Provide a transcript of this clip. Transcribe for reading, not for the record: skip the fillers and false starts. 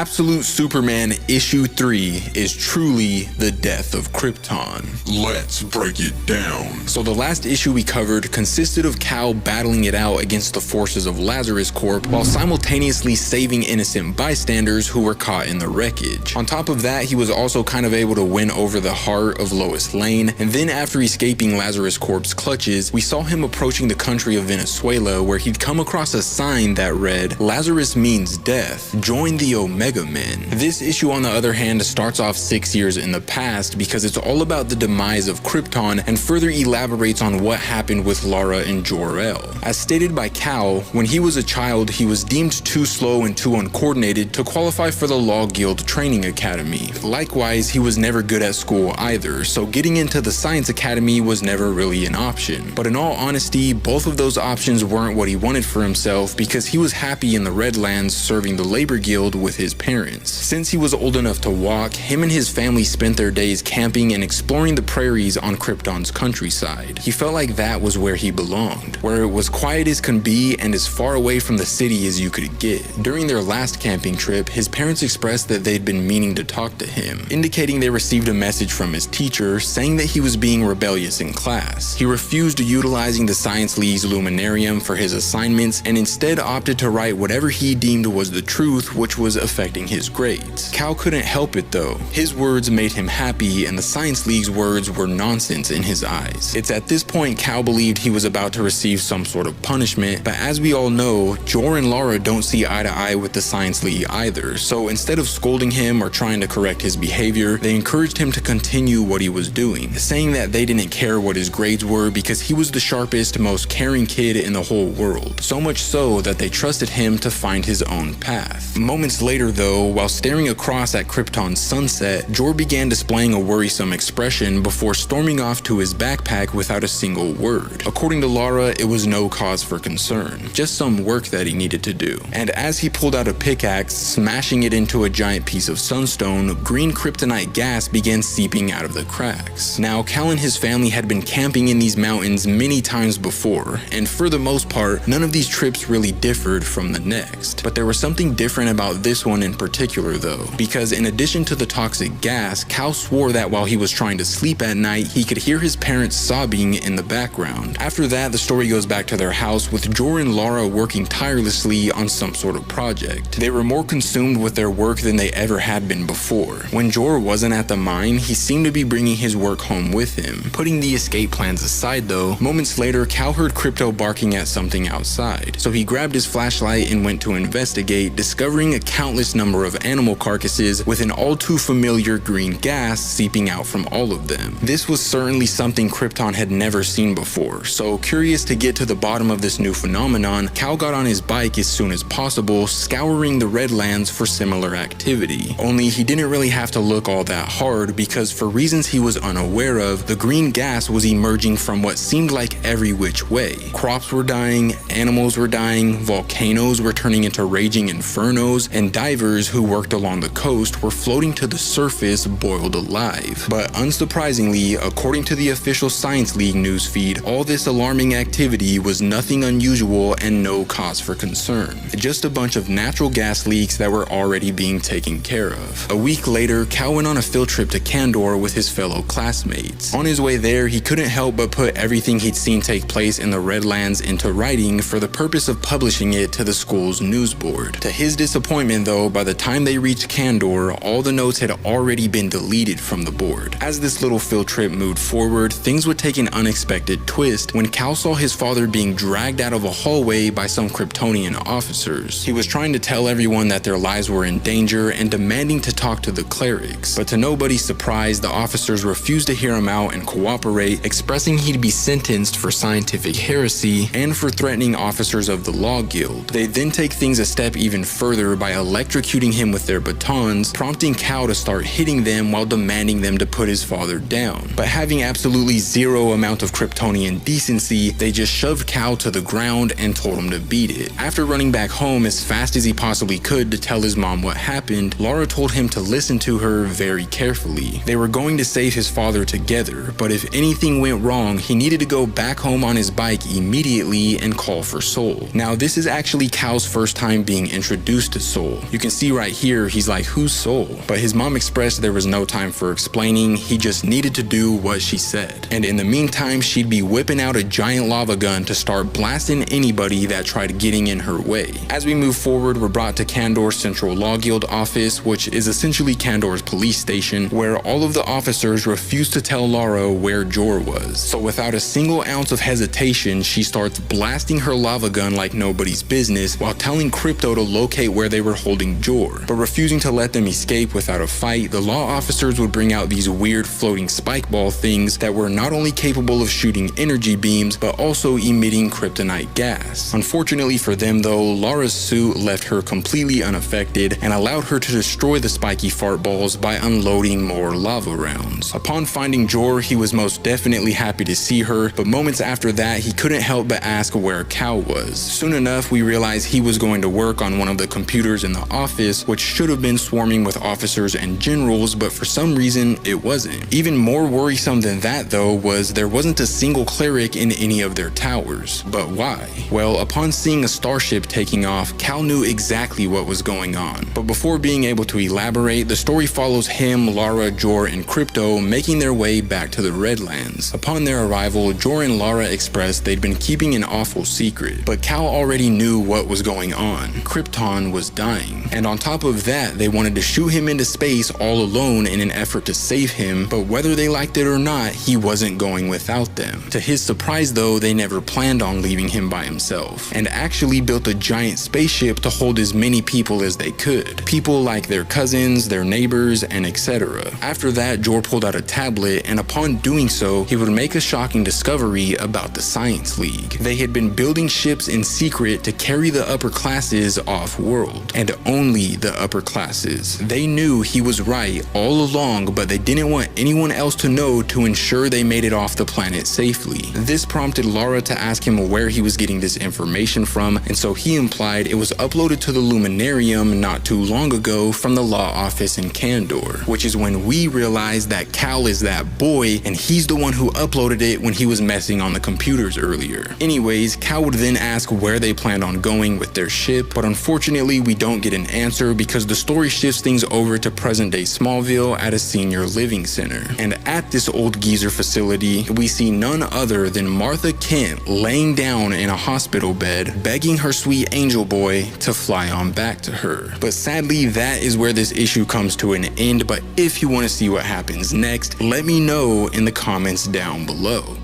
Absolute Superman Issue 3 is truly the death of Krypton. Let's break it down. So the last issue we covered consisted of Kal battling it out against the forces of Lazarus Corp while simultaneously saving innocent bystanders who were caught in the wreckage. On top of that, he was also kind of able to win over the heart of Lois Lane, and then after escaping Lazarus Corp's clutches, we saw him approaching the country of Venezuela where he'd come across a sign that read, "Lazarus means death. Join the Omega Men." This issue, on the other hand, starts off 6 years in the past because it's all about the demise of Krypton and further elaborates on what happened with Lara and Jor-El. As stated by Kal, when he was a child, he was deemed too slow and too uncoordinated to qualify for the Law Guild Training Academy. Likewise, he was never good at school either, so getting into the Science Academy was never really an option. But in all honesty, both of those options weren't what he wanted for himself because he was happy in the Redlands serving the Labor Guild with his parents. Since he was old enough to walk, him and his family spent their days camping and exploring the prairies on Krypton's countryside. He felt like that was where he belonged, where it was quiet as can be and as far away from the city as you could get. During their last camping trip, his parents expressed that they'd been meaning to talk to him, indicating they received a message from his teacher saying that he was being rebellious in class. He refused utilizing the Science League's Luminarium for his assignments and instead opted to write whatever he deemed was the truth, which was affecting his grades. Kal couldn't help it though. His words made him happy and the Science League's words were nonsense in his eyes. It's at this point Kal believed he was about to receive some sort of punishment, but as we all know, Jor and Lara don't see eye to eye with the Science League either, so instead of scolding him or trying to correct his behavior, they encouraged him to continue what he was doing, saying that they didn't care what his grades were because he was the sharpest, most caring kid in the whole world. So much so that they trusted him to find his own path. Moments later though, while staring across at Krypton's sunset, Jor began displaying a worrisome expression before storming off to his backpack without a single word. According to Lara, it was no cause for concern, just some work that he needed to do. And as he pulled out a pickaxe, smashing it into a giant piece of sunstone, green kryptonite gas began seeping out of the cracks. Now, Kal and his family had been camping in these mountains many times before, and for the most part, none of these trips really differed from the next. But there was something different about this one in particular though, because in addition to the toxic gas, Kal swore that while he was trying to sleep at night, he could hear his parents sobbing in the background. After that, the story goes back to their house with Jor and Lara working tirelessly on some sort of project. They were more consumed with their work than they ever had been before. When Jor wasn't at the mine, he seemed to be bringing his work home with him. Putting the escape plans aside though, moments later, Kal heard Crypto barking at something outside, so he grabbed his flashlight and went to investigate, discovering a countless number of animal carcasses with an all too familiar green gas seeping out from all of them. This was certainly something Krypton had never seen before, so curious to get to the bottom of this new phenomenon, Kal got on his bike as soon as possible, scouring the Redlands for similar activity. Only he didn't really have to look all that hard because for reasons he was unaware of, the green gas was emerging from what seemed like every which way. Crops were dying, animals were dying, volcanoes were turning into raging infernos, and divers who worked along the coast were floating to the surface boiled alive. But unsurprisingly, according to the official Science League newsfeed, all this alarming activity was nothing unusual and no cause for concern. Just a bunch of natural gas leaks that were already being taken care of. A week later, Kal went on a field trip to Kandor with his fellow classmates. On his way there, he couldn't help but put everything he'd seen take place in the Redlands into writing for the purpose of publishing it to the school's news board. To his disappointment though, by the time they reached Kandor, all the notes had already been deleted from the board. As this little field trip moved forward, things would take an unexpected twist when Kal saw his father being dragged out of a hallway by some Kryptonian officers. He was trying to tell everyone that their lives were in danger and demanding to talk to the clerics, but to nobody's surprise, the officers refused to hear him out and cooperate, expressing he'd be sentenced for scientific heresy and for threatening officers of the Law Guild. They then take things a step even further by electrocuting him with their batons, prompting Kal to start hitting them while demanding them to put his father down. But having absolutely zero amount of Kryptonian decency, they just shoved Kal to the ground and told him to beat it. After running back home as fast as he possibly could to tell his mom what happened, Lara told him to listen to her very carefully. They were going to save his father together, but if anything went wrong, he needed to go back home on his bike immediately and call for Soul. Now, this is actually Kal's first time being introduced to Soul. You can see right here, he's like, whose soul? But his mom expressed there was no time for explaining, he just needed to do what she said. And in the meantime, she'd be whipping out a giant lava gun to start blasting anybody that tried getting in her way. As we move forward, we're brought to Kandor's Central Law Guild office, which is essentially Kandor's police station, where all of the officers refuse to tell Lara where Jor was. So without a single ounce of hesitation, she starts blasting her lava gun like nobody's business while telling Krypto to locate where they were holding Jor. But refusing to let them escape without a fight, the law officers would bring out these weird floating spike ball things that were not only capable of shooting energy beams, but also emitting kryptonite gas. Unfortunately for them though, Lara's suit left her completely unaffected and allowed her to destroy the spiky fart balls by unloading more lava rounds. Upon finding Jor, he was most definitely happy to see her, but moments after that, he couldn't help but ask where Cal was. Soon enough, we realized he was going to work on one of the computers in the office, which should have been swarming with officers and generals, but for some reason, it wasn't. Even more worrisome than that though was there wasn't a single cleric in any of their towers. But why? Well, upon seeing a starship taking off, Cal knew exactly what was going on. But before being able to elaborate, the story follows him, Lara, Jor, and Krypto making their way back to the Redlands. Upon their arrival, Jor and Lara expressed they'd been keeping an awful secret, but Cal already knew what was going on. Krypton was dying. And on top of that, they wanted to shoot him into space all alone in an effort to save him, but whether they liked it or not, he wasn't going without them. To his surprise though, they never planned on leaving him by himself, and actually built a giant spaceship to hold as many people as they could. People like their cousins, their neighbors, and etc. After that, Jor pulled out a tablet, and upon doing so, he would make a shocking discovery about the Science League. They had been building ships in secret to carry the upper classes off-world, and only the upper classes. They knew he was right all along, but they didn't want anyone else to know to ensure they made it off the planet safely. This prompted Lara to ask him where he was getting this information from, and so he implied it was uploaded to the Luminarium not too long ago from the law office in Kandor, which is when we realized that Cal is that boy, and he's the one who uploaded it when he was messing on the computers earlier. Anyways, Cal would then ask where they planned on going with their ship, but unfortunately we don't get an answer because the story shifts things over to present-day Smallville at a senior living center. And at this old geezer facility, we see none other than Martha Kent laying down in a hospital bed, begging her sweet angel boy to fly on back to her. But sadly, that is where this issue comes to an end, but if you want to see what happens next, let me know in the comments down below.